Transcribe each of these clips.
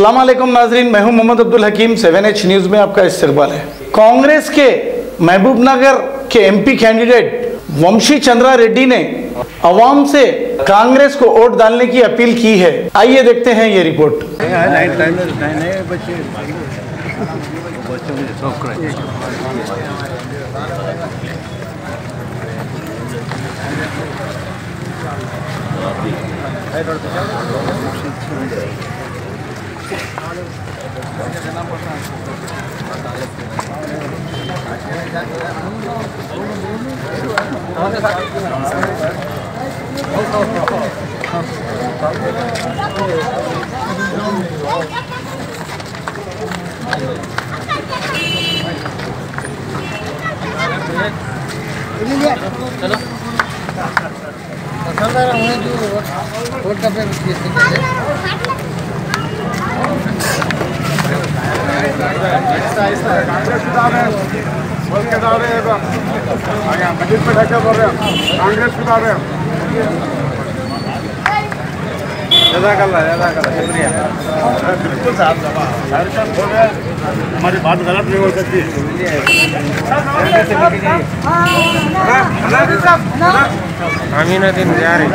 अस्सलाम वालेकुम नाजरीन, मैं हूं मोहम्मद अब्दुल हकीम। 7H न्यूज में आपका इस्तकबाल है। कांग्रेस के महबूबनगर के एमपी कैंडिडेट वंशी चंद्रा रेड्डी ने अवाम से कांग्रेस को वोट डालने की अपील की है। आइए देखते हैं ये रिपोर्ट। बिल्कुल साहब, हमारी बात गलत नहीं हो सकती। अमीनुद्दीन जा रहे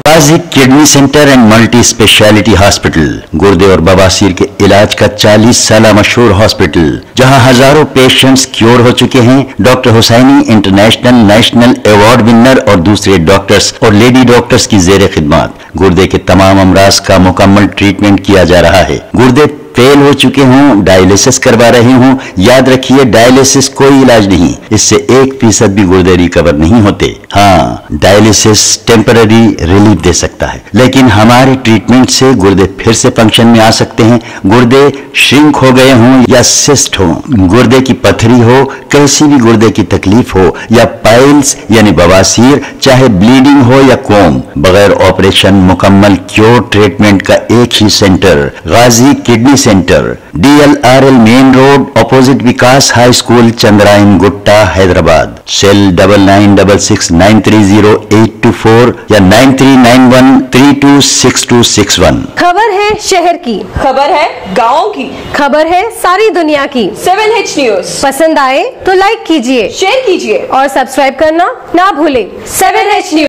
Ghazi kidney centre and multi speciality hospital, गुर्दे और बवासीर के इलाज का 40 साल मशहूर हॉस्पिटल, जहां हजारों पेशेंट्स क्योर हो चुके हैं। Doctor Husaini international national award winner और दूसरे डॉक्टर्स और लेडी डॉक्टर्स की जेर खिदमत गुर्दे के तमाम अमराज का मुकम्मल ट्रीटमेंट किया जा रहा है। गुर्दे फेल हो चुके हों, डायलिसिस करवा रहे हों, याद रखिए डायलिसिस कोई इलाज नहीं, इससे 1% भी गुर्दे रिकवर नहीं होते। हाँ, डायलिसिस टेम्पररी रिलीफ दे सकता है, लेकिन हमारे ट्रीटमेंट से गुर्दे फिर से फंक्शन में आ सकते हैं। गुर्दे श्रिंक हो गए हों या सिस्ट हो, गुर्दे की पथरी हो, कैसी भी गुर्दे की तकलीफ हो, या पाइल्स यानी बवासीर, चाहे ब्लीडिंग हो या कोम, बगैर ऑपरेशन मुकम्मल क्योर ट्रीटमेंट का एक ही centre, Ghazi kidney centre, DLRL main road, opposite Vikas high school, Chandrayangutta, Hyderabad. Cell 9966930824 या 9391326261। खबर है शहर की, खबर है गाँव की, खबर है सारी दुनिया की। 7H न्यूज पसंद आए तो लाइक कीजिए, शेयर कीजिए और सब्सक्राइब करना ना भूलें। 7H news.